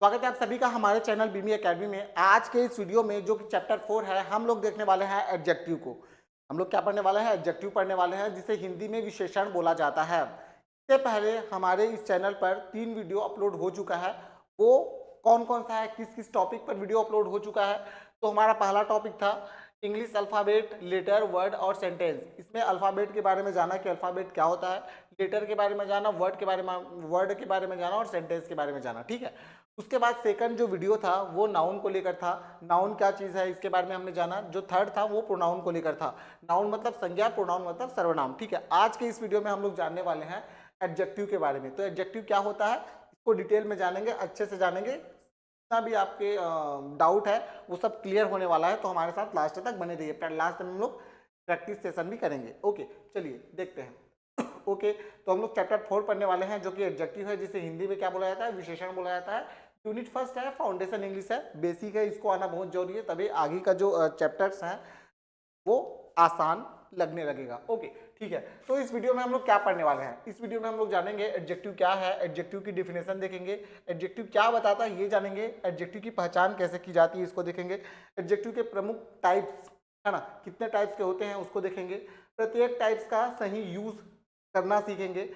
स्वागत है आप सभी का हमारे चैनल बीमी एकेडमी में। आज के इस वीडियो में जो कि चैप्टर 4 है, हम लोग देखने वाले हैं एडजेक्टिव को। हम लोग क्या पढ़ने वाले हैं? एडजेक्टिव पढ़ने वाले हैं, जिसे हिंदी में विशेषण बोला जाता है। इससे पहले हमारे इस चैनल पर 3 वीडियो अपलोड हो चुका है। वो कौन कौन सा है, किस किस टॉपिक पर वीडियो अपलोड हो चुका है? तो हमारा पहला टॉपिक था इंग्लिश अल्फ़ाबेट, लेटर, वर्ड और सेंटेंस। इसमें अल्फ़ाबेट के बारे में जाना कि अल्फ़ाबेट क्या होता है, लेटर के बारे में जाना, वर्ड के बारे में जाना और सेंटेंस के बारे में जाना। ठीक है। उसके बाद सेकंड जो वीडियो था वो नाउन को लेकर था। नाउन क्या चीज़ है इसके बारे में हमने जाना। जो थर्ड था वो प्रोनाउन को लेकर था। नाउन मतलब संज्ञा, प्रोनाउन मतलब सर्वनाम। ठीक है। आज के इस वीडियो में हम लोग जानने वाले हैं एडजेक्टिव के बारे में। तो एडजेक्टिव क्या होता है इसको डिटेल में जानेंगे, अच्छे से जानेंगे। जितना भी आपके डाउट है वो सब क्लियर होने वाला है। तो हमारे साथ लास्ट तक बने रहिए। लास्ट में हम लोग प्रैक्टिस सेशन भी करेंगे। ओके, चलिए देखते हैं। ओके, तो हम लोग चैप्टर 4 पढ़ने वाले हैं, जो कि एडजेक्टिव है, जिसे हिंदी में क्या बोला जाता है? विशेषण बोला जाता है। यूनिट फर्स्ट है, फाउंडेशन इंग्लिश है, बेसिक है, इसको आना बहुत जरूरी है, तभी आगे का जो चैप्टर्स हैं वो आसान लगने लगेगा। ओके, ठीक है। तो इस वीडियो में हम लोग क्या पढ़ने वाले हैं? इस वीडियो में हम लोग जानेंगे एडजेक्टिव क्या है, एडजेक्टिव की डिफिनेशन देखेंगे, एडजेक्टिव क्या बताता है ये जानेंगे, एडजेक्टिव की पहचान कैसे की जाती है इसको देखेंगे, एडजेक्टिव के प्रमुख टाइप्स है ना, कितने टाइप्स के होते हैं उसको देखेंगे, प्रत्येक टाइप्स का सही यूज करना सीखेंगे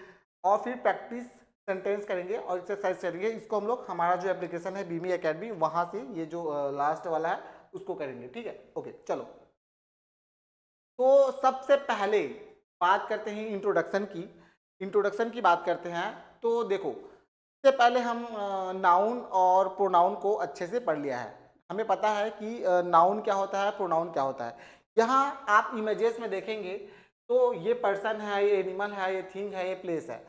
और फिर प्रैक्टिस सेंटेंस करेंगे और एक्सरसाइज करेंगे। इसको हम लोग हमारा जो एप्लीकेशन है बीमी एकेडमी, वहां से ये जो लास्ट वाला है उसको करेंगे। ठीक है। ओके, चलो। तो सबसे पहले बात करते हैं इंट्रोडक्शन की। इंट्रोडक्शन की बात करते हैं तो देखो, इससे पहले हम नाउन और प्रोनाउन को अच्छे से पढ़ लिया है। हमें पता है कि नाउन क्या होता है, प्रोनाउन क्या होता है। यहाँ आप इमेजेस में देखेंगे तो ये पर्सन है, ये एनिमल है, ये थिंग है, ये प्लेस है।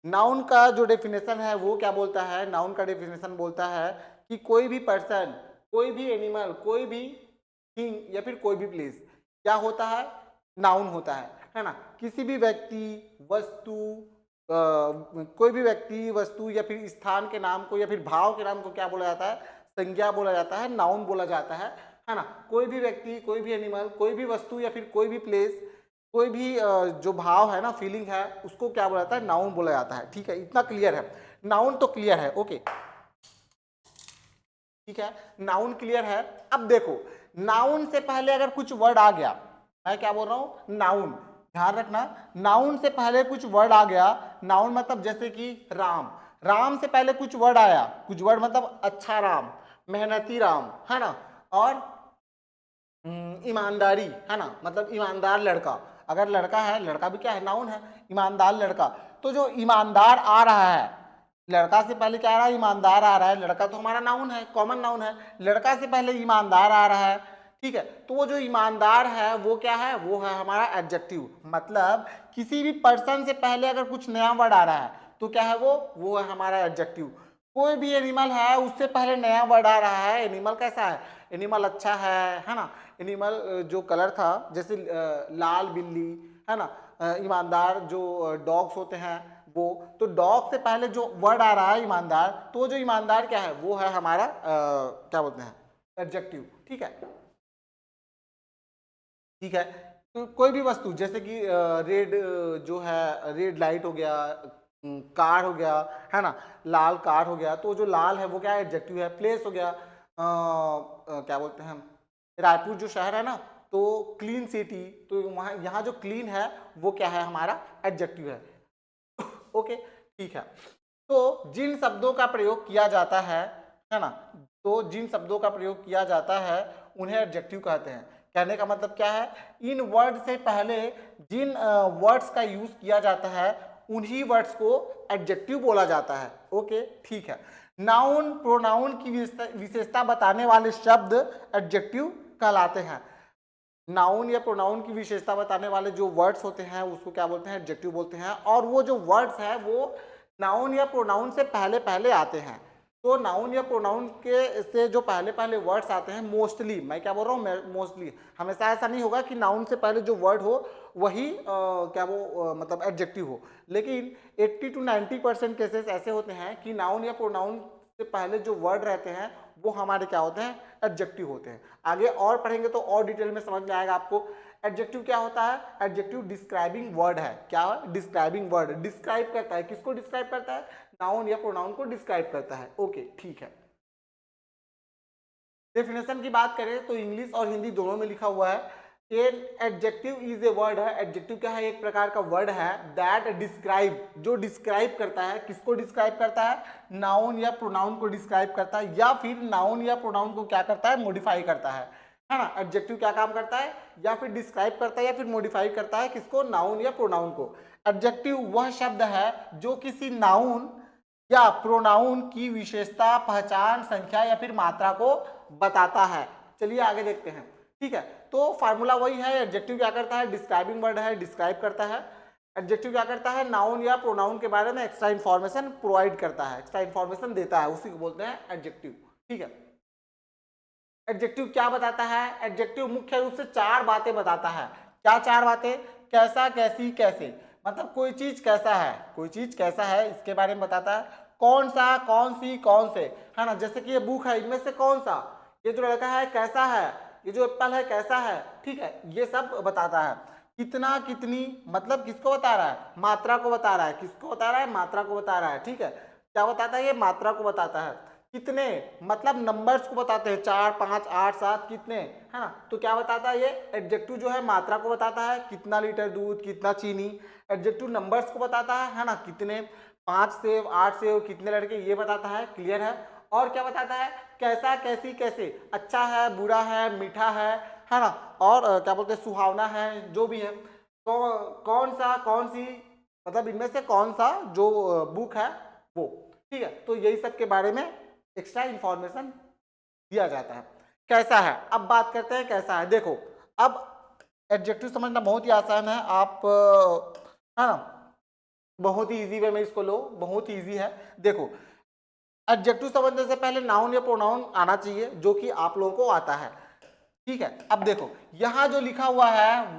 नाउन का जो डेफिनेशन है वो क्या बोलता है? नाउन का डेफिनेशन बोलता है कि कोई भी पर्सन, कोई भी एनिमल, कोई भी थिंग या फिर कोई भी प्लेस क्या होता है? नाउन होता है ना। किसी भी व्यक्ति, वस्तु, कोई भी व्यक्ति, वस्तु या फिर स्थान के नाम को या फिर भाव के नाम को क्या बोला जाता है? संज्ञा बोला जाता है, नाउन बोला जाता है ना। कोई भी व्यक्ति, कोई भी एनिमल, कोई भी वस्तु या फिर कोई भी प्लेस, कोई भी जो भाव है ना, फीलिंग है, उसको क्या बोला जाता है? नाउन बोला जाता है। ठीक है, इतना क्लियर है। नाउन तो क्लियर है। ओके, ठीक है, नाउन क्लियर है। अब देखो, नाउन से पहले अगर कुछ वर्ड आ गया, मैं क्या बोल रहा हूं? नाउन, ध्यान रखना, नाउन से पहले कुछ वर्ड आ गया। नाउन मतलब जैसे कि राम, राम से पहले कुछ वर्ड आया, कुछ वर्ड मतलब अच्छा राम, मेहनती राम, है ना, और ईमानदारी, है ना, मतलब ईमानदार लड़का। अगर लड़का है, लड़का भी क्या है? नाउन है। ईमानदार लड़का, तो जो ईमानदार आ रहा है, लड़का से पहले क्या आ रहा है? ईमानदार आ रहा है। लड़का तो हमारा नाउन है, कॉमन नाउन है। लड़का से पहले ईमानदार आ रहा है। ठीक है, तो वो जो ईमानदार है वो क्या है? वो है हमारा एडजेक्टिव। मतलब किसी भी पर्सन से पहले अगर कुछ नया वर्ड आ रहा है तो क्या है? वो है हमारा एडजेक्टिव। कोई भी एनिमल है, उससे पहले नया वर्ड आ रहा है, एनिमल कैसा है? एनिमल अच्छा है ना। एनिमल जो कलर था, जैसे लाल बिल्ली, है ना, ईमानदार जो डॉग्स होते हैं वो, तो डॉग से पहले जो वर्ड आ रहा है ईमानदार, तो जो ईमानदार क्या है? वो है हमारा क्या बोलते हैं? एडजेक्टिव। ठीक है, ठीक है। तो कोई भी वस्तु, जैसे कि रेड, जो है रेड लाइट हो गया, कार हो गया, है ना, लाल कार हो गया, तो जो लाल है वो क्या है? एडजेक्टिव है। प्लेस हो गया, क्या बोलते हैं, रायपुर जो शहर है ना, तो क्लीन सिटी, तो वहाँ यहाँ जो क्लीन है वो क्या है? हमारा एडजेक्टिव है। ओके, ठीक है। तो जिन शब्दों का प्रयोग किया जाता है ना, तो जिन शब्दों का प्रयोग किया जाता है उन्हें एडजेक्टिव कहते हैं। कहने का मतलब क्या है? इन वर्ड से पहले जिन वर्ड्स का यूज किया जाता है उन्हीं वर्ड्स को एडजेक्टिव बोला जाता है। ओके, ठीक है। नाउन, प्रोनाउन की विशेषता बताने वाले शब्द एडजेक्टिव कहलाते हैं। नाउन या प्रोनाउन की विशेषता बताने वाले जो वर्ड्स होते हैं उसको क्या बोलते हैं? एडजेक्टिव बोलते हैं। और वो जो वर्ड्स है वो नाउन या प्रोनाउन से पहले पहले आते हैं। तो नाउन या प्रोनाउन के से जो पहले पहले वर्ड्स आते हैं, मोस्टली, मैं क्या बोल रहा हूँ? मोस्टली, हमेशा ऐसा नहीं होगा कि नाउन से पहले जो वर्ड हो वही क्या वो मतलब एडजेक्टिव हो। लेकिन 80 to 90% केसेस ऐसे होते हैं कि नाउन या प्रोनाउन से पहले जो वर्ड रहते हैं वो हमारे क्या होते हैं? एडजेक्टिव होते हैं। आगे और पढ़ेंगे तो और डिटेल में समझ में आएगा आपको। एडजेक्टिव क्या होता है? एडजेक्टिव डिस्क्राइबिंग वर्ड है। क्या है? Describing word. डिस्क्राइब करता है, किसको डिस्क्राइब करता है? नाउन या प्रोनाउन को डिस्क्राइब करता है। ओके, ठीक है। डेफिनेशन की बात करें तो इंग्लिश और हिंदी दोनों में लिखा हुआ है। An adjective is a word है। एडजेक्टिव क्या है? एक प्रकार का वर्ड है दैट डिस्क्राइब, जो डिस्क्राइब करता है। किसको डिस्क्राइब करता है? नाउन या प्रोनाउन को डिस्क्राइब करता है, या फिर नाउन या प्रोनाउन को क्या करता है? मॉडिफाई करता है ना। एडजेक्टिव क्या काम करता है? या फिर डिस्क्राइब करता है या फिर मॉडिफाई करता है। किसको? नाउन या प्रोनाउन को। एडजेक्टिव वह शब्द है जो किसी नाउन या प्रोनाउन की विशेषता, पहचान, संख्या या फिर मात्रा को बताता है। चलिए आगे देखते हैं। ठीक है, तो फार्मूला वही है। एडजेक्टिव क्या करता है? डिस्क्राइबिंग वर्ड है, डिस्क्राइब करता है। एडजेक्टिव क्या करता है? नाउन या प्रोनाउन के बारे में एक्स्ट्रा इंफॉर्मेशन प्रोवाइड करता है, एक्स्ट्रा इंफॉर्मेशन देता है, उसी को बोलते हैं एडजेक्टिव। ठीक है, एडजेक्टिव क्या बताता है? एडजेक्टिव मुख्य रूप से चार बातें बताता है। क्या चार बातें? कैसा, कैसी, कैसे। मतलब कोई चीज कैसा है, कोई चीज कैसा है इसके बारे में बताता है। कौन सा, कौन सी, कौन से, है ना। जैसे कि ये बुक है, इनमें से कौन सा, ये जो लड़का है कैसा है, ये जो एप्पल है कैसा है। ठीक है, ये सब बताता है। कितना, कितनी, मतलब किसको बता रहा है? मात्रा को बता रहा है। किसको बता रहा है? मात्रा को बता रहा है। ठीक है, क्या बताता है? ये मात्रा को बताता है। कितने, मतलब नंबर्स को बताते हैं, 4, 5, 8, 7 कितने, है ना। तो क्या बताता है? ये एडजेक्टिव जो है मात्रा को बताता है। कितना लीटर दूध, कितना चीनी। एडजेक्टिव नंबर्स को बताता है ना। कितने, 5 सेब, 8 सेब, कितने लड़के, ये बताता है। क्लियर है। और क्या बताता है? कैसा, कैसी, कैसे, अच्छा है, बुरा है, मीठा है ना। और क्या बोलते हैं, सुहावना है, जो भी है। कौन सा, कौन सी, मतलब इनमें से कौन सा जो बुक है वो। ठीक है, तो यही सब के बारे में एक्स्ट्रा इंफॉर्मेशन दिया जाता है। कैसा है, अब बात करते हैं कैसा है। देखो, अब एडजेक्टिव समझना बहुत ही आसान है। आप है ना, बहुत ही इजी वे में इसको लो, बहुत ही इजी है। देखो, एडजेक्टिव समझने से पहले नाउन या प्रोनाउन आना चाहिए, जो कि आप लोगों को आता है। ठीक है, अब देखो यहां जो लिखा हुआ है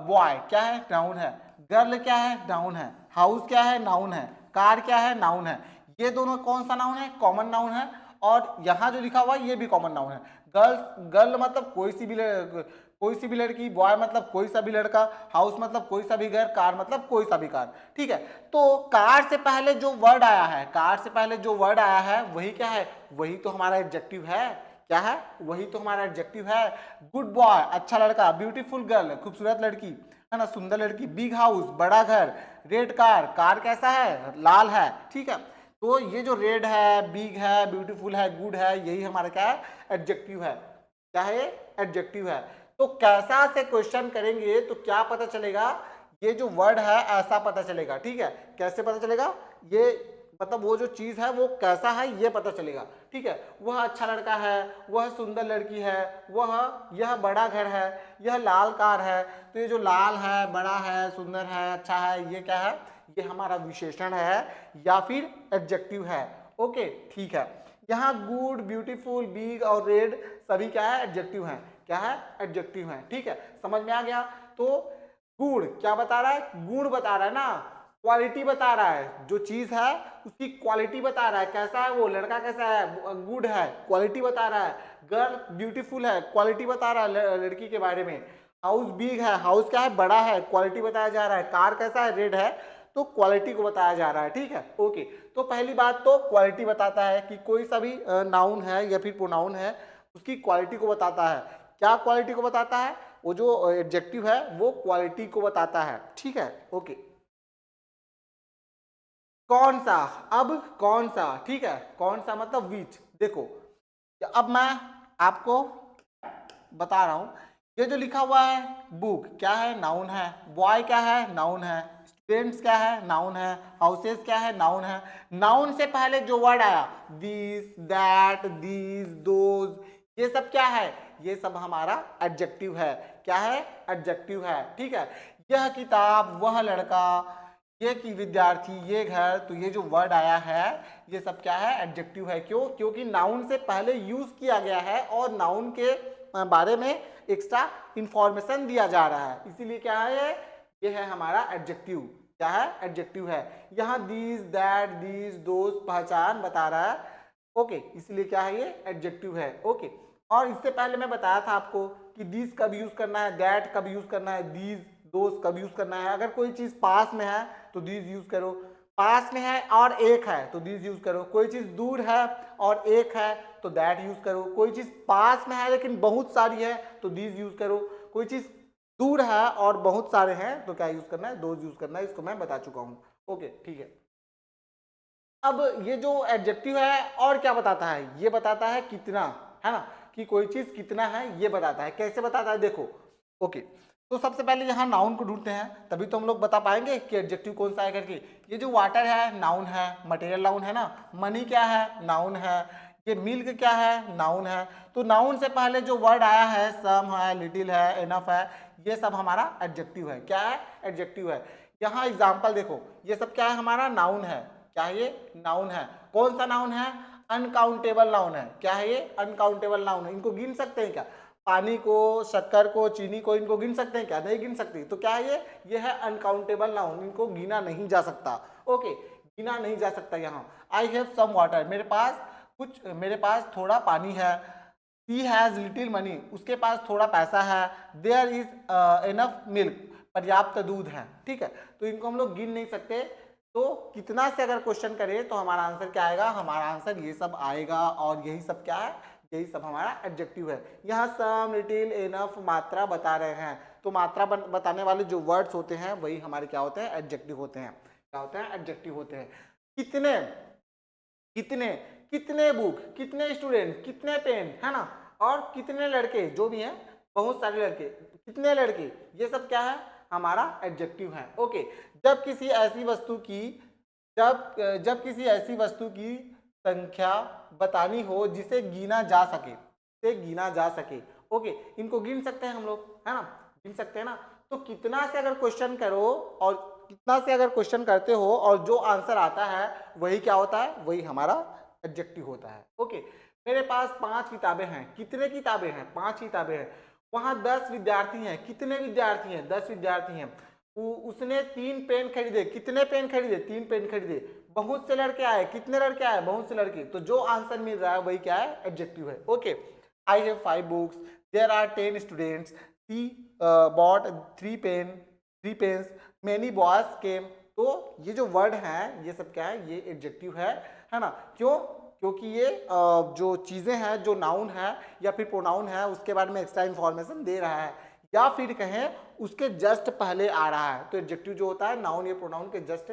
बॉय क्या है? नाउन है। गर्ल क्या है? नाउन है। हाउस क्या है? नाउन है। कार क्या है? नाउन है। ये दोनों कौन सा नाउन है? कॉमन नाउन है। और यहां जो लिखा हुआ है ये भी कॉमन नाउन है। गर्ल मतलब कोई सी भी लड़की, बॉय मतलब कोई सा भी लड़का, हाउस मतलब कोई सा भी घर, कार मतलब कोई सा भी कार। ठीक है, तो कार से पहले जो वर्ड आया है, कार से पहले जो वर्ड आया है वही क्या है? वही तो हमारा एडजेक्टिव है। क्या है? वही तो हमारा एडजेक्टिव है। गुड बॉय, अच्छा लड़का। ब्यूटीफुल गर्ल, खूबसूरत लड़की, है ना, सुंदर लड़की। बिग हाउस, बड़ा घर। रेड कार, कार कैसा है? लाल है। ठीक है, तो ये जो रेड है, बिग है, ब्यूटीफुल है, गुड है, यही हमारा क्या है? एडजेक्टिव है। क्या है? एडजेक्टिव है। तो कैसा से क्वेश्चन करेंगे तो क्या पता चलेगा? ये जो वर्ड है ऐसा पता चलेगा। ठीक है, कैसे पता चलेगा? ये मतलब वो जो चीज है वो कैसा है ये पता चलेगा। ठीक है, वह अच्छा लड़का है, वह सुंदर लड़की है, यह बड़ा घर है, यह लाल कार है। तो ये जो लाल है, बड़ा है, सुंदर है, अच्छा है, ये क्या है? ये हमारा विशेषण है या फिर एडजेक्टिव है। ओके, ठीक है। यहाँ गुड, ब्यूटीफुल, बिग और रेड सभी क्या है? एडजेक्टिव हैं। क्या है? एडजेक्टिव हैं। ठीक है, समझ में आ गया। तो गुण क्या बता रहा है? गुण बता रहा है ना, क्वालिटी बता रहा है। जो चीज है उसकी क्वालिटी बता रहा है। कैसा है वो लड़का, कैसा है? गुड है, क्वालिटी बता रहा है। गर्ल ब्यूटीफुल है, क्वालिटी बता रहा है लड़की के बारे में। हाउस बिग है, हाउस क्या है? बड़ा है, क्वालिटी बताया जा रहा है। कार कैसा है? रेड है, तो क्वालिटी को बताया जा रहा है। ठीक है, ओके। तो पहली बात तो क्वालिटी बताता है कि कोई सा भी नाउन है या फिर प्रोनाउन है उसकी क्वालिटी को बताता है। क्या क्वालिटी को बताता है? वो जो एडजेक्टिव है वो क्वालिटी को बताता है। ठीक है, ओके। कौन सा, अब कौन सा, ठीक है, कौन सा मतलब विच। देखो, अब मैं आपको बता रहा हूं, ये जो लिखा हुआ है बुक क्या है? नाउन है। बॉय क्या है? नाउन है। स्टूडेंट्स क्या है? नाउन है। हाउसेस क्या है? नाउन है। नाउन से पहले जो वर्ड आया, दिस, दैट, दीज, दोज, ये सब क्या है? ये सब हमारा एडजेक्टिव है। क्या है? एडजेक्टिव है। ठीक है, यह किताब, वह लड़का, ये की विद्यार्थी, ये घर, तो ये जो वर्ड आया है ये सब क्या है? एडजेक्टिव है। क्यों? क्योंकि नाउन से पहले यूज किया गया है और नाउन के बारे में एक्स्ट्रा इंफॉर्मेशन दिया जा रहा है, इसीलिए क्या है? ये है हमारा एडजेक्टिव। क्या है? एडजेक्टिव है। यहाँ दीज, दैट, दीज, दोज पहचान बता रहा है। ओके, इसलिए क्या है? ये एडजेक्टिव है। ओके, और इससे पहले मैं बताया था आपको कि दीज कब यूज करना है, दैट कब यूज करना है, दीज दोस्त कब यूज करना है। अगर कोई चीज पास में है तो दीज यूज करो, पास में है और एक है तो दिस यूज करो, कोई चीज दूर है और एक है तो दैट यूज करो, कोई चीज पास में है लेकिन बहुत सारी है तो दिस यूज करो, कोई चीज दूर है और बहुत सारे हैं तो क्या यूज करना है, दोज यूज करना है। इसको मैं बता चुका हूं। ओके ठीक है। अब ये जो एडजेक्टिव है और क्या बताता है, ये बताता है कितना, है ना, कि कोई चीज कितना है ये बताता है। कैसे बताता है देखो। ओके तो सबसे पहले यहाँ नाउन को ढूंढते हैं, तभी तो हम लोग बता पाएंगे कि एडजेक्टिव कौन सा है करके। ये जो वाटर है नाउन है, मटेरियल नाउन है ना, मनी क्या है नाउन है, ये मिल्क क्या है नाउन है। तो नाउन से पहले जो वर्ड आया है, सम है, लिटिल है, एनफ है, ये सब हमारा एडजेक्टिव है। क्या है, एडजेक्टिव है। यहाँ एग्जाम्पल देखो, ये सब क्या है, हमारा नाउन है। क्या है ये, नाउन है। कौन सा नाउन है, अनकाउंटेबल नाउन है। क्या है ये, अनकाउंटेबल नाउन है। इनको गिन सकते हैं क्या, पानी को, शक्कर को, चीनी को, इनको गिन सकते हैं क्या, नहीं गिन सकती। तो क्या है ये है अनकाउंटेबल नाउन, इनको गिना नहीं जा सकता। ओके गिना नहीं जा सकता। यहाँ आई हैव सम वाटर, मेरे पास कुछ, मेरे पास थोड़ा पानी है। ही हैज लिटिल मनी, उसके पास थोड़ा पैसा है। देयर इज एनफ मिल्क, पर्याप्त दूध है। ठीक है, तो इनको हम लोग गिन नहीं सकते। तो कितना से अगर क्वेश्चन करें तो हमारा आंसर क्या आएगा, हमारा आंसर ये सब आएगा। और यही सब क्या है, यही सब हमारा एडजेक्टिव है। यहाँ सम, लिटिल, एनफ मात्रा बता रहे हैं, तो मात्रा बताने वाले जो वर्ड्स होते हैं वही हमारे क्या होते हैं, एडजेक्टिव होते हैं। क्या होते हैं, एडजेक्टिव होते हैं। कितने, कितने, कितने बुक, कितने स्टूडेंट, कितने पेन, है ना, और कितने लड़के, जो भी हैं बहुत सारे लड़के, कितने लड़के, ये सब क्या है, हमारा एडजेक्टिव है। ओके जब किसी ऐसी वस्तु की, जब किसी ऐसी वस्तु की संख्या बतानी हो जिसे गिना जा सके, से गिना जा सके। ओके इनको गिन सकते हैं हम लोग, है ना, गिन सकते हैं ना। तो कितना से अगर क्वेश्चन करो और कितना से अगर क्वेश्चन करते हो और जो आंसर आता है वही क्या होता है, वही हमारा एडजेक्टिव होता है। ओके मेरे पास 5 किताबें हैं, कितने किताबें हैं, 5 किताबें हैं। वहां 10 विद्यार्थी हैं, कितने विद्यार्थी हैं, 10 विद्यार्थी हैं। उसने 3 पेन खरीदे, कितने पेन खरीदे, 3 पेन खरीदे। बहुत से लड़के आए, कितने लड़के आए, बहुत से लड़के। तो जो आंसर मिल रहा है वही क्या है, एडजेक्टिव है। Okay I have 5 books, there are 10 students, he bought 3 pens, many boys came। तो ये जो वर्ड है ये सब क्या है, ये एडजेक्टिव है ना। क्यों, क्योंकि ये जो चीजें हैं, जो नाउन है या फिर प्रोनाउन है, उसके बारे में एक्स्ट्रा इंफॉर्मेशन दे रहा है, या फिर कहें उसके जस्ट पहले आ रहा है। तो एडजेक्टिव जो होता है नाउन या प्रोनाउन के जस्ट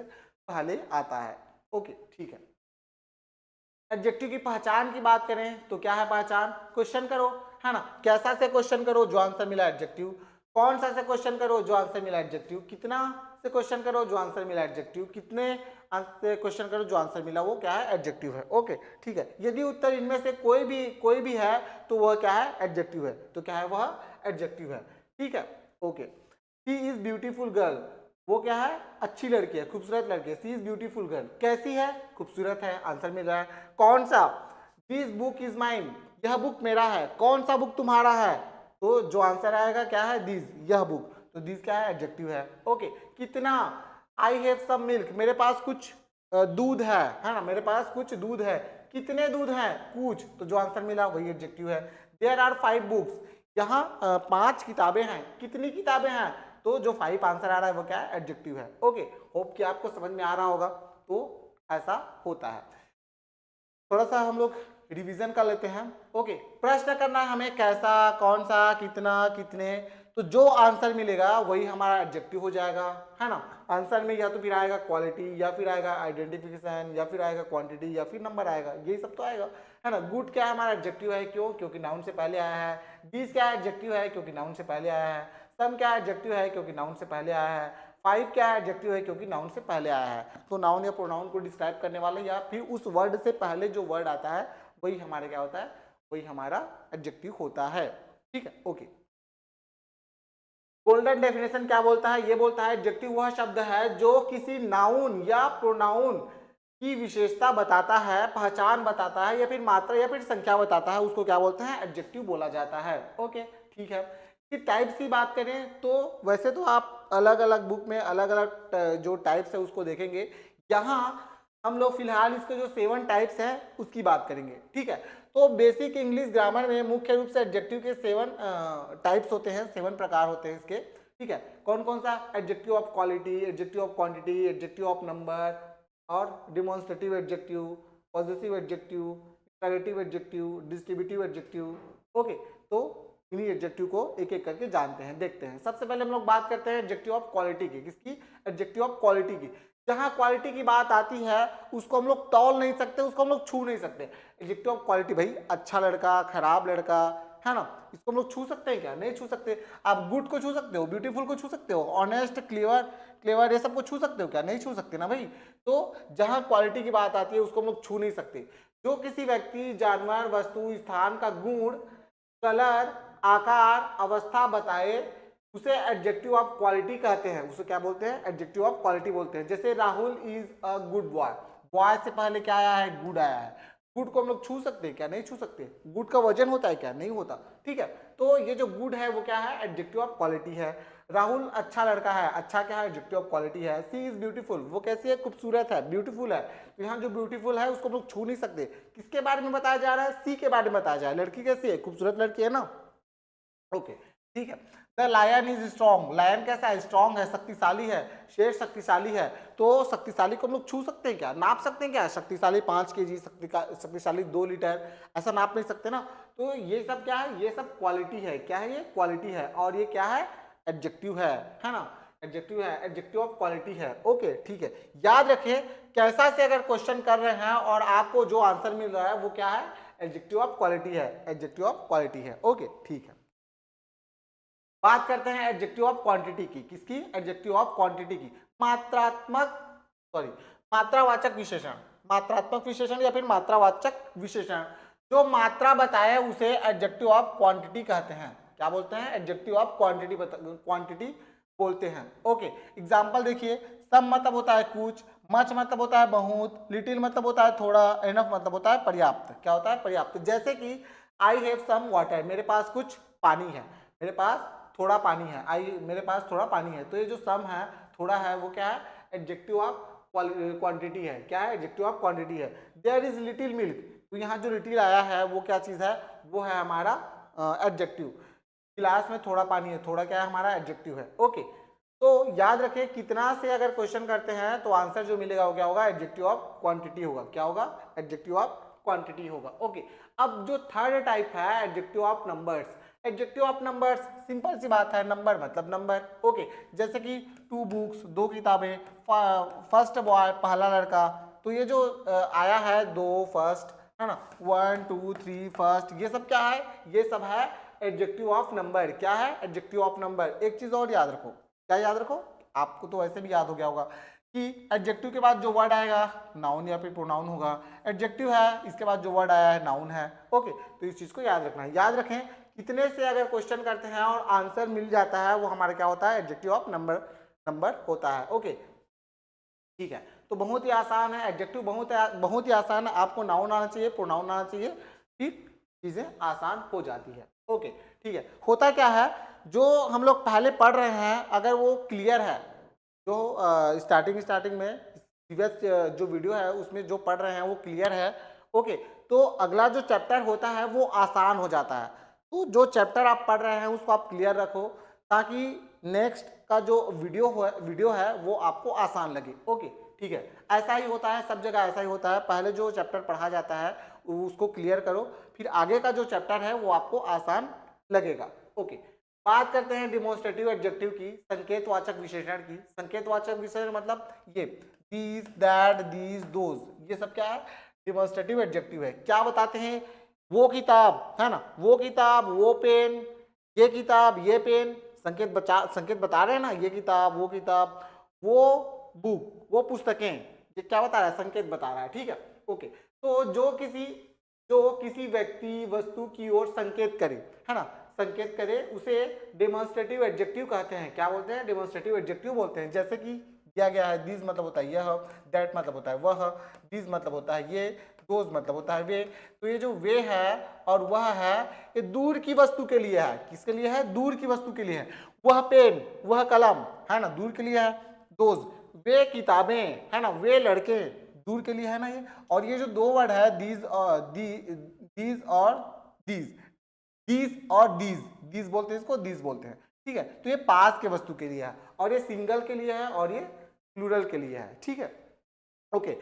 पहले आता है। ओके ठीक है। एडजेक्टिव की पहचान की बात करें तो क्या है पहचान, क्वेश्चन करो, है ना, कैसा से क्वेश्चन करो जो आंसर मिला एडजेक्टिव, कौन सा से क्वेश्चन करो जो आंसर मिला एडजेक्टिव, कितना से क्वेश्चन करो जो आंसर मिला एडजेक्टिव, कितने से क्वेश्चन करो जो आंसर मिला वो क्या है, एडजेक्टिव है। ओके ठीक है। यदि उत्तर इनमें से कोई भी है तो वह क्या है, एडजेक्टिव है। तो क्या है, वह एडजेक्टिव है। ठीक है। Okay she is beautiful girl, वो क्या है, अच्छी लड़की है, खूबसूरत लड़की है। सी इज ब्यूटीफुल गर्ल, कैसी है, खूबसूरत है, आंसर मिल रहा है। कौन सा, दिस बुक इज माइन, यह बुक मेरा है। कौन सा बुक तुम्हारा है, तो जो आंसर आएगा क्या है, दिस, यह बुक। तो दिस क्या है, एडजेक्टिव है। ओके कितना, आई हैव सम मिल्क, मेरे पास कुछ दूध है ना, मेरे पास कुछ दूध है। कितने दूध है, कुछ, तो जो आंसर मिला वही एडजेक्टिव है। देयर आर 5 बुक्स, यहाँ 5 किताबें हैं। कितनी किताबें हैं, तो जो 5 आंसर आ रहा है वो क्या है, एडजेक्टिव है। ओके होप कि आपको समझ में आ रहा होगा। तो ऐसा होता है। थोड़ा सा हम लोग रिवीजन कर लेते हैं। ओके प्रश्न करना है हमें, कैसा, कौन सा, कितना, कितने। तो जो आंसर मिलेगा वही हमारा एडजेक्टिव हो जाएगा, है ना। आंसर में या तो फिर आएगा क्वालिटी, या फिर आएगा आइडेंटिफिकेशन, या फिर आएगा क्वांटिटी, या फिर नंबर आएगा, यही सब तो आएगा, है ना। गुड क्या है, हमारा एडजेक्टिव है, क्यों, क्योंकि नाउन से पहले आया है। दिस क्या है, एडजेक्टिव है, क्योंकि नाउन से पहले आया है। सम क्या है, एडजेक्टिव है, क्योंकि नाउन से पहले आया है। 5 क्या है, एडजेक्टिव है, क्योंकि नाउन से पहले आया है। तो नाउन या प्रोनाउन को डिस्क्राइब करने वाले या फिर उस वर्ड से पहले जो वर्ड आता है वही हमारे क्या होता है, वही हमारा एडजेक्टिव होता है। ठीक है। ओके गोल्डन डेफिनेशन क्या बोलता है, ये बोलता है एडजेक्टिव वह शब्द है जो किसी नाउन या प्रोनाउन की विशेषता बताता है, पहचान बताता है, या फिर मात्रा या फिर संख्या बताता है, उसको क्या बोलते हैं, एडजेक्टिव बोला जाता है। ओके ठीक है। कि टाइप्स की बात करें तो वैसे तो आप अलग अलग बुक में अलग अलग जो टाइप्स है उसको देखेंगे। यहाँ हम लोग फिलहाल इसके जो 7 टाइप्स हैं उसकी बात करेंगे। ठीक है। तो बेसिक इंग्लिश ग्रामर में मुख्य रूप से एडजेक्टिव के 7 टाइप्स होते हैं, 7 प्रकार होते हैं इसके। ठीक है। कौन कौन सा, adjective of quality, adjective of quantity, adjective of number, और demonstrative adjective, positive adjective, interrogative adjective, descriptive adjective. Okay, तो इन्हीं एडजेक्टिव को एक एक करके जानते हैं, देखते हैं। सबसे पहले हम लोग बात करते हैं एडजेक्टिव ऑफ क्वालिटी की। किसकी? एडजेक्टिव ऑफ क्वालिटी की। जहां क्वालिटी की बात आती है उसको हम लोग तौल नहीं सकते, उसको हम लोग छू नहीं सकते। एडजेक्टिव ऑफ क्वालिटी, भाई अच्छा लड़का, खराब लड़का, है ना, इसको हम लोग छू सकते हैं क्या? नहीं छू सकते। आप गुड को छू सकते हो, ब्यूटीफुल को छू सकते हो, ऑनेस्ट, क्लेवर, क्लेवर ये सब को छू सकते हो क्या? नहीं छू सकते ना भाई। तो जहां क्वालिटी की बात आती है उसको हम लोग छू नहीं सकते। जो किसी व्यक्ति, जानवर, वस्तु, स्थान का गुण, कलर, आकार, अवस्था बताए उसे एडजेक्टिव ऑफ क्वालिटी कहते हैं। उसे क्या बोलते हैं? एडजेक्टिव ऑफ क्वालिटी बोलते हैं। जैसे Rahul is a good boy, boy से पहले क्या आया है? गुड आया है। गुड को हम लोग छू सकते हैं क्या? नहीं छू सकते। गुड का वजन होता है क्या? नहीं होता। ठीक है, तो ये जो गुड है वो क्या है? एडजेक्टिव ऑफ क्वालिटी है। राहुल अच्छा लड़का है, अच्छा क्या है? एडजेक्टिव ऑफ क्वालिटी है। सी इज ब्यूटीफुल, वो कैसी है? खूबसूरत है, ब्यूटीफुल है। तो यहाँ जो ब्यूटीफुल है उसको हम लोग छू नहीं सकते। किसके बारे में बताया जा रहा है? सी के बारे में बताया जा रहा है। लड़की कैसी है? खूबसूरत लड़की है ना। ओके, ठीक है। The lion is strong, lion कैसा है? स्ट्रॉन्ग है, शक्तिशाली है। शेर शक्तिशाली है। तो शक्तिशाली को हम लोग छू सकते हैं क्या? नाप सकते हैं क्या? शक्तिशाली 5 kg, शक्तिशाली 2 लीटर, ऐसा नाप नहीं सकते ना। तो ये सब क्या है? ये सब क्वालिटी है। क्या है ये? क्वालिटी है। और ये क्या है? एडजेक्टिव है ना। एडजेक्टिव है, एडजेक्टिव ऑफ क्वालिटी है। ओके, ठीक है। याद रखिए, कैसा से अगर क्वेश्चन कर रहे हैं और आपको जो आंसर मिल रहा है वो क्या है? एडजेक्टिव ऑफ क्वालिटी है, एडजेक्टिव ऑफ क्वालिटी है। ओके, ठीक है। बात करते हैं एडजेक्टिव ऑफ क्वांटिटी की। किसकी? एडजेक्टिव ऑफ क्वांटिटी की। मात्रात्मक, सॉरी, मात्रावाचक विशेषण, मात्रात्मक विशेषण या फिर मात्रावाचक विशेषण। जो मात्रा बताए उसे एडजेक्टिव ऑफ क्वांटिटी कहते हैं। क्या बोलते हैं? एडजेक्टिव ऑफ क्वांटिटी, क्वांटिटी बोलते हैं। ओके, एग्जांपल देखिए। सम मतलब होता है कुछ, मच मतलब होता है बहुत, लिटिल मतलब होता है थोड़ा, एनफ मतलब होता है पर्याप्त। क्या होता है? पर्याप्त। जैसे कि आई हैव सम वाटर, मेरे पास कुछ पानी है, मेरे पास थोड़ा पानी है। मेरे पास थोड़ा पानी है। तो ये जो सम है, थोड़ा है, वो क्या है? एडजेक्टिव ऑफ क्वांटिटी है। क्या है? एडजेक्टिव ऑफ क्वांटिटी है। देयर इज लिटिल मिल्क, तो यहाँ जो लिटिल आया है वो क्या चीज है? वो है हमारा एडजेक्टिव। गिलास में थोड़ा पानी है, थोड़ा क्या है? हमारा एडजेक्टिव है। ओके, तो याद रखें, कितना से अगर क्वेश्चन करते हैं तो आंसर जो मिलेगा वो क्या होगा? एडजेक्टिव ऑफ क्वांटिटी होगा। क्या होगा? एडजेक्टिव ऑफ क्वांटिटी होगा। ओके, अब जो थर्ड टाइप है adjective of numbers. Adjective of numbers, simple सी बात है, नंबर मतलब नंबर। ओके, जैसे कि 2 बुक्स, 2 किताबें, फर्स्ट बॉय, पहला लड़का। तो ये जो आया है 2 फर्स्ट, है ना, 1 2 3 फर्स्ट, ये सब क्या है? ये सब है एडजेक्टिव ऑफ नंबर। क्या है? Adjective of number. एक चीज और याद रखो। क्या याद रखो? आपको तो वैसे भी याद हो गया होगा कि एडजेक्टिव के बाद जो वर्ड आएगा नाउन या फिर प्रोनाउन होगा। एडजेक्टिव है, इसके बाद जो वर्ड आया है नाउन है। ओके, तो इस चीज को याद रखना है। याद रखें, कितने से अगर क्वेश्चन करते हैं और आंसर मिल जाता है वो हमारा क्या होता है? एडजेक्टिव ऑफ नंबर, नंबर होता है। ओके, ठीक है। तो बहुत ही आसान है एडजेक्टिव, बहुत ही आसान है। आपको नाउन आना चाहिए, प्रोनाउन आना चाहिए, फिर चीजें आसान हो जाती है। ओके, ठीक है। होता क्या है, जो हम लोग पहले पढ़ रहे हैं अगर वो क्लियर है, जो स्टार्टिंग में प्रीवियस जो वीडियो है उसमें जो पढ़ रहे हैं वो क्लियर है। ओके, तो अगला जो चैप्टर होता है वो आसान हो जाता है। तो जो चैप्टर आप पढ़ रहे हैं उसको आप क्लियर रखो, ताकि नेक्स्ट का जो वीडियो है वो आपको आसान लगे। ओके, ठीक है। ऐसा ही होता है, सब जगह ऐसा ही होता है। पहले जो चैप्टर पढ़ा जाता है उसको क्लियर करो, फिर आगे का जो चैप्टर है वो आपको आसान लगेगा। ओके, बात करते हैं डिमोन्स्ट्रेटिव एडजेक्टिव की, संकेतवाचक विशेषण की। संकेतवाचक विशेषण मतलब ये दीज, दैट, दीज, दोज, ये सब क्या है? डिमोन्स्ट्रेटिव एडजेक्टिव है। क्या बताते हैं? वो किताब, है ना, वो किताब, वो पेन, ये किताब, ये पेन, संकेत बता रहे हैं ना, ये किताब, वो बुक, वो पुस्तकें, ये क्या बता रहा है? संकेत बता रहा है। ठीक है, ओके। तो जो किसी व्यक्ति, वस्तु की ओर संकेत करे, है ना, संकेत करे, उसे डेमोन्स्ट्रेटिव एडजेक्टिव कहते हैं। क्या बोलते हैं? डेमोन्स्ट्रेटिव एडजेक्टिव बोलते हैं। जैसे कि दिया गया है, दिस मतलब होता है यह, दैट मतलब होता है वह, दिस मतलब होता है ये, दोज मतलब होता है वे। तो ये जो वे है और वह है, ये दूर की वस्तु के लिए है। किसके लिए है? दूर की वस्तु के लिए है। वह पेन, वह कलम, है ना, दूर के लिए है। दोज, वे किताबें, है ना, वे लड़के, दूर के लिए है ना ये। और ये जो दो वर्ड है दीज और दीज और दीज, दीज और दीज बोलते हैं इसको, दीज बोलते हैं। ठीक है, तो ये पास के वस्तु के लिए है, और ये सिंगल के लिए है, और ये प्लूरल के लिए है। ठीक है, okay,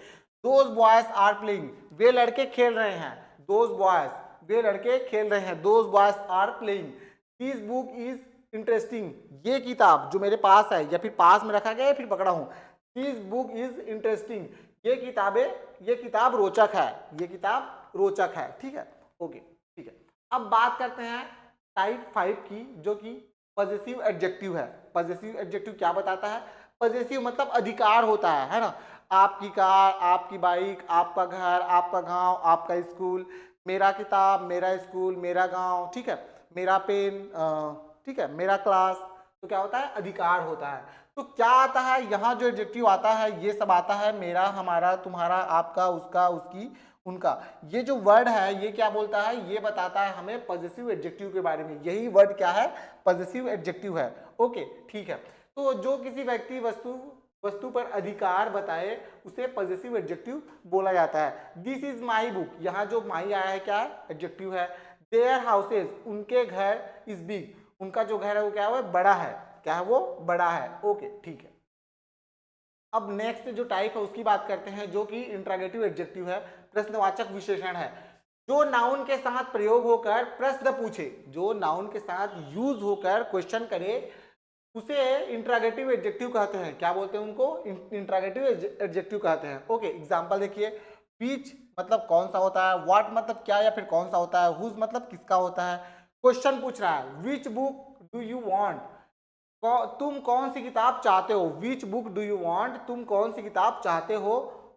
those boys are playing, वे लड़के खेल रहे हैं, दोज बॉयज, वे लड़के खेल रहे हैं, those boys are playing, this book is interesting, ये किताब जो मेरे पास है या फिर पास में रखा गया है फिर पकड़ा हूं, दिस बुक इज इंटरेस्टिंग, ये किताब रोचक है, ये किताब रोचक है, ठीक है, ओके, ठीक है। अब बात करते हैं टाइप 5 की, जो कि पॉजिटिव एडजेक्टिव है। पॉजिटिव एडजेक्टिव क्या बताता है? पॉजिटिव मतलब अधिकार होता है ना, आपकी कार, आपकी बाइक, आपका घर, आपका गांव, आपका स्कूल, मेरा किताब, मेरा स्कूल, मेरा गांव, ठीक है, मेरा पेन, ठीक है, मेरा क्लास, तो क्या होता है? अधिकार होता है। तो क्या आता है यहाँ जो एडजेक्टिव आता है, ये सब आता है मेरा, हमारा, तुम्हारा, आपका, उसका, उसकी, उनका। ये जो वर्ड है ये क्या बोलता है? ये बताता है हमें पॉजिटिव एडजेक्टिव के बारे में। यही वर्ड क्या है? पॉजिटिव एडजेक्टिव है। ओके, ठीक है। तो जो किसी व्यक्ति, वस्तु पर अधिकार बताए उसे पॉजिटिव एडजेक्टिव बोला जाता है। दिस इज माई बुक, यहाँ जो माई आया है क्या है? एडजेक्टिव है। देयर हाउसेज, उनके घर, इज बिग, उनका जो घर है वो क्या है? बड़ा है। क्या है वो? बड़ा है। ओके, ठीक है। अब नेक्स्ट जो टाइप है उसकी बात करते हैं, जो कि इंट्रोगेटिव एडजेक्टिव है, प्रश्नवाचक विशेषण है। जो नाउन के साथ प्रयोग होकर प्रश्न पूछे, जो नाउन के साथ यूज होकर क्वेश्चन करे, उसे इंट्रोगेटिव एडजेक्टिव कहते हैं। क्या बोलते हैं उनको? इंट्रोगेटिव एडजेक्टिव कहते हैं। ओके, एग्जांपल देखिए, व्हिच मतलब कौन सा होता है, व्हाट मतलब क्या या फिर कौन सा होता है, हुज मतलब किसका होता है। क्वेश्चन पूछ रहा है, which book do you want, तुम कौन सी किताब चाहते हो, which book do you want, तुम कौन सी किताब चाहते हो,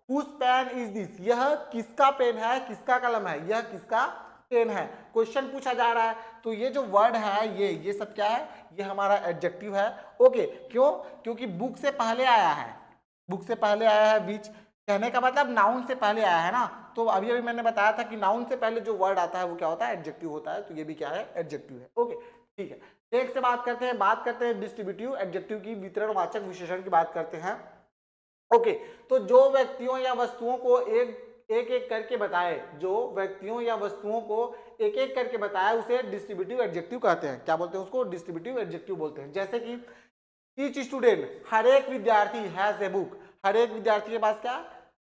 हुज पेन इज दिस, यह किसका पेन है, किसका कलम है, यह किसका पेन है। क्वेश्चन पूछा जा रहा है, तो ये जो वर्ड है ये सब क्या है? ये हमारा एडजेक्टिव है। ओके, क्यों? क्योंकि बुक से पहले आया है, बुक से पहले आया है, विच कहने का मतलब नाउन से पहले आया है ना। तो अभी अभी मैंने बताया था कि नाउन से पहले जो वर्ड आता है वो क्या होता है? एडजेक्टिव होता है। तो ये भी क्या है? एडजेक्टिव है। ओके, ठीक है। नेक्स्ट से बात करते हैं डिस्ट्रीब्यूटिव एडजेक्टिव की, वितरणवाचक विशेषण की बात करते हैं। ओके, तो जो व्यक्तियों या वस्तुओं को एक एक करके बताए, जो व्यक्तियों या वस्तुओं को एक एक करके बताए, उसे डिस्ट्रीब्यूटिव एडजेक्टिव कहते हैं। क्या बोलते हैं उसको? डिस्ट्रीब्यूटिव एडजेक्टिव बोलते हैं। जैसे कि ईच स्टूडेंट, हर एक विद्यार्थी, हैज ए बुक, हर एक विद्यार्थी के पास क्या?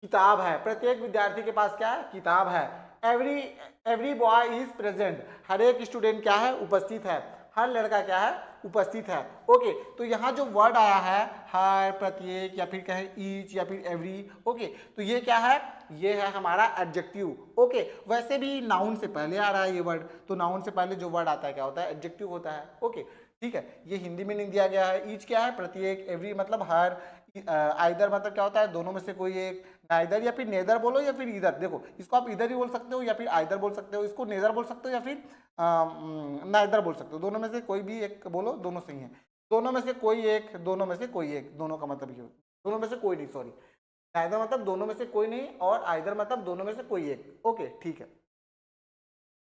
किताब है। प्रत्येक विद्यार्थी के पास क्या है? किताब है। एवरी बॉय इज प्रेजेंट, हर एक स्टूडेंट क्या है? उपस्थित है। हर लड़का क्या है? उपस्थित है। ओके, तो यहाँ जो वर्ड आया है, हर, प्रत्येक, या फिर कहें ईच, या फिर एवरी, ओके, तो ये क्या है? ये है हमारा एडजेक्टिव। ओके, वैसे भी नाउन से पहले आ रहा है ये वर्ड, तो नाउन से पहले जो वर्ड आता है क्या होता है? एडजेक्टिव होता है। ओके, ठीक है। ये हिंदी में नहीं दिया गया है। ईच क्या है? प्रत्येक, एवरी मतलब हर, आइदर मतलब क्या होता है? दोनों में से कोई एक, नाइदर या फिर नेदर बोलो या फिर इधर, देखो इसको आप इधर ही बोल सकते हो या फिर आइदर बोल सकते हो, इसको नेदर बोल सकते हो या फिर नाइदर बोल सकते हो। दोनों में से कोई भी एक बोलो, दोनों सही है। दोनों में से कोई एक, दोनों में से कोई एक, दोनों का मतलब ये, दोनों में से कोई नहीं, सॉरी, नाइदर मतलब दोनों में से कोई नहीं, और आइदर मतलब दोनों में से कोई एक। ओके, ठीक है।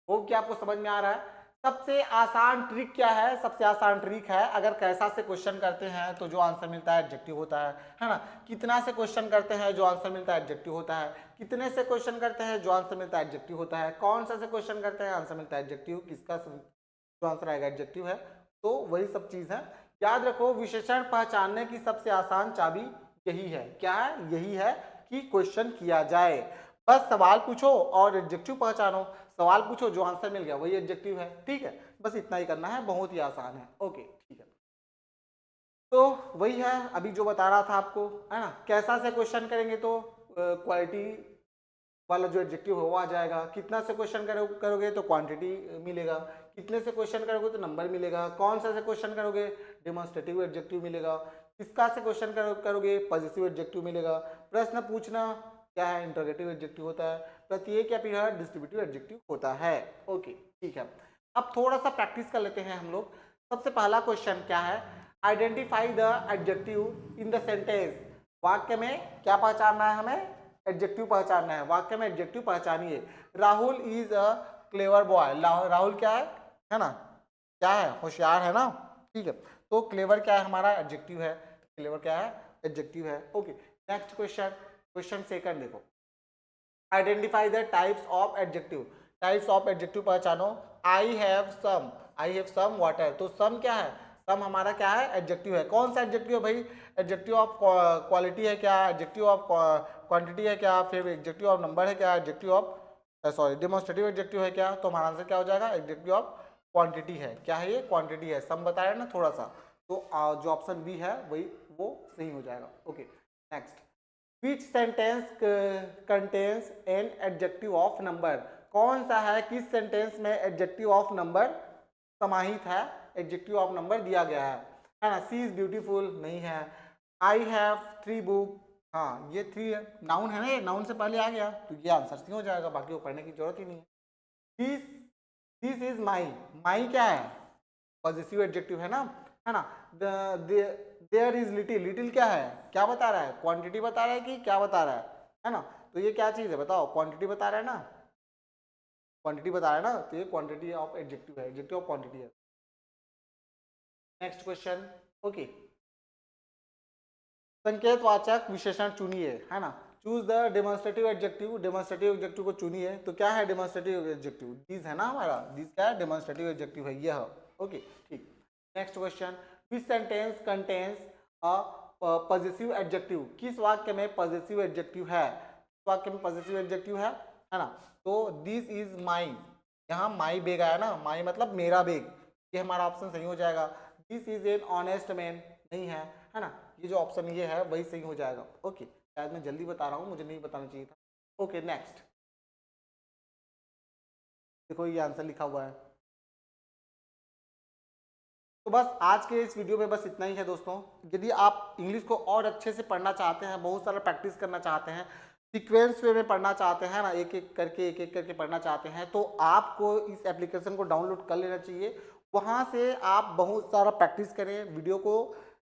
होप कि आपको समझ में आ रहा है। सबसे आसान ट्रिक क्या है? सबसे आसान ट्रिक है, अगर कैसा से क्वेश्चन करते हैं तो जो आंसर मिलता है एडजेक्टिव होता है ना। कितना से क्वेश्चन करते हैं, जो आंसर मिलता है एडजेक्टिव होता है। कितने से क्वेश्चन करते हैं, जो आंसर मिलता है एडजेक्टिव होता है। कौन सा से क्वेश्चन करते हैं, आंसर मिलता है एडजेक्टिव, किसका जो आंसर आएगा एडजेक्टिव है। तो वही सब चीज है। याद रखो, विशेषण पहचानने की सबसे आसान चाबी यही है। क्या है? यही है कि क्वेश्चन किया जाए। बस सवाल पूछो और एडजेक्टिव पहचानो। सवाल पूछो, जो आंसर मिल गया वही एडजेक्टिव है। ठीक है, बस इतना ही करना है, बहुत ही आसान है। ओके, ठीक है। तो वही है अभी जो बता रहा था आपको, है ना। कैसा से क्वेश्चन करेंगे तो क्वालिटी वाला जो एडजेक्टिव है वो आ जाएगा। कितना से क्वेश्चन करोगे तो क्वांटिटी मिलेगा। कितने से क्वेश्चन करोगे तो नंबर मिलेगा। कौन सा से क्वेश्चन करोगे, डेमोन्स्ट्रेटिव एडजेक्टिव मिलेगा। किसका से क्वेश्चन करोगे, पॉजिटिव एडजेक्टिव मिलेगा। प्रश्न पूछना क्या है, इंटरोगेटिव एडजेक्टिव होता है। प्रत्येक या फिर डिस्ट्रीब्यूटिव एडजेक्टिव होता है। ओके, ठीक है। अब थोड़ा सा प्रैक्टिस कर लेते हैं हम लोग। सबसे पहला क्वेश्चन क्या है? Identify the adjective in the sentence. वाक्य में क्या पहचानना है हमें? एडजेक्टिव पहचानना है। वाक्य में एडजेक्टिव पहचानिए। Rahul is a clever boy. Rahul क्या है ना, क्या है? होशियार है ना। ठीक है, तो क्लेवर क्या है? हमारा एडजेक्टिव है। क्लेवर क्या है? एडजेक्टिव है। Okay, next question, question second देखो। Identify the types of adjective. Types of adjective पहचानो। I have some water. तो सम क्या है? सम हमारा क्या है, एडजेक्टिव है। कौन सा एडजेक्टिव है भाई, एडजेक्टिव ऑफ क्वालिटी है क्या, एडजेक्टिव ऑफ क्वांटिटी है क्या, फिर एडजेक्टिव ऑफ नंबर है क्या, adjective of sorry demonstrative adjective है क्या। तो हमारा आंसर क्या हो जाएगा, एडजेक्टिव ऑफ क्वांटिटी है। क्या है ये, क्वांटिटी है। सम बताया ना थोड़ा सा, तो जो ऑप्शन बी है वही वो सही हो जाएगा। Okay next, which sentence contains an adjective of number. कौन सा है, किस सेंटेंस में एडजेक्टिव ऑफ नंबर समाहित है, एडजेक्टिव ऑफ नंबर दिया गया है ना। सी इज ब्यूटीफुल नहीं है, आई हैव 3 बुक, हाँ ये 3 नाउन है ना, ये नाउन से पहले आ गया तो ये आंसर सी हो जाएगा, बाकी वो पढ़ने की जरूरत ही नहीं है। दिस दिस इज माई, माई क्या है, पॉजिटिव एडजेक्टिव है ना। देयर इज लिटिल, लिटिल क्या है, क्या बता रहा है, क्वांटिटी बता रहा है कि क्या बता रहा है ना। तो ये क्या चीज है बताओ, क्वांटिटी बता रहा है ना, क्वांटिटी बता रहा है ना, तो ये क्वांटिटी ऑफ एडजेक्टिव है, एडजेक्टिव ऑफ क्वांटिटी है। नेक्स्ट क्वेश्चन, ओके, संकेतवाचक विशेषण चुनिए, है ना। Choose the demonstrative adjective, demonstrative adjective को चुनिए। तो क्या है डेमोन्स्ट्रेटिव एडजेक्टिव, दिस है ना हमारा, दिस क्या है, डेमोन्स्ट्रेटिव एडजेक्टिव है यह। ओके ठीक, next question, which sentence contains a positive adjective, किस वाक्य में पॉजिटिव एडजेक्टिव है, वाक्य में पॉजिटिव एडजेक्टिव है ना। तो दिस इज माई, यहाँ माई बेग आया ना, माई मतलब मेरा बेग, ये हमारा ऑप्शन सही हो जाएगा। This is an honest man नहीं है ना, ये जो ऑप्शन ये है वही सही हो जाएगा। ओके शायद मैं जल्दी बता रहा हूँ, मुझे नहीं बताना चाहिए था। ओके नेक्स्ट, देखो ये आंसर लिखा हुआ है। तो बस आज के इस वीडियो में बस इतना ही है दोस्तों। यदि आप इंग्लिश को और अच्छे से पढ़ना चाहते हैं, बहुत सारा प्रैक्टिस करना चाहते हैं, सीक्वेंस वे में पढ़ना चाहते हैं ना, एक एक करके पढ़ना चाहते हैं, तो आपको इस एप्लीकेशन को डाउनलोड कर लेना चाहिए। वहाँ से आप बहुत सारा प्रैक्टिस करें, वीडियो को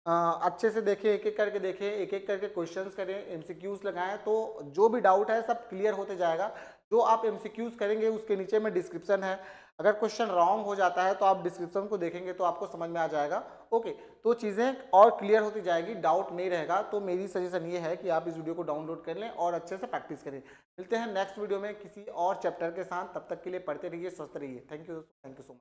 अच्छे से देखें, एक एक करके देखें, एक एक करके क्वेश्चंस करें, एमसीक्यूज लगाएं, तो जो भी डाउट है सब क्लियर होते जाएगा। जो आप एमसीक्यूज करेंगे उसके नीचे में डिस्क्रिप्शन है, अगर क्वेश्चन रॉन्ग हो जाता है तो आप डिस्क्रिप्शन को देखेंगे तो आपको समझ में आ जाएगा। ओके, तो चीज़ें और क्लियर होती जाएगी, डाउट नहीं रहेगा। तो मेरी सजेशन ये है कि आप इस वीडियो को डाउनलोड कर लें और अच्छे से प्रैक्टिस करें। मिलते हैं नेक्स्ट वीडियो में किसी और चैप्टर के साथ, तब तक के लिए पढ़ते रहिए, स्वस्थ रहिए। Thank you so much.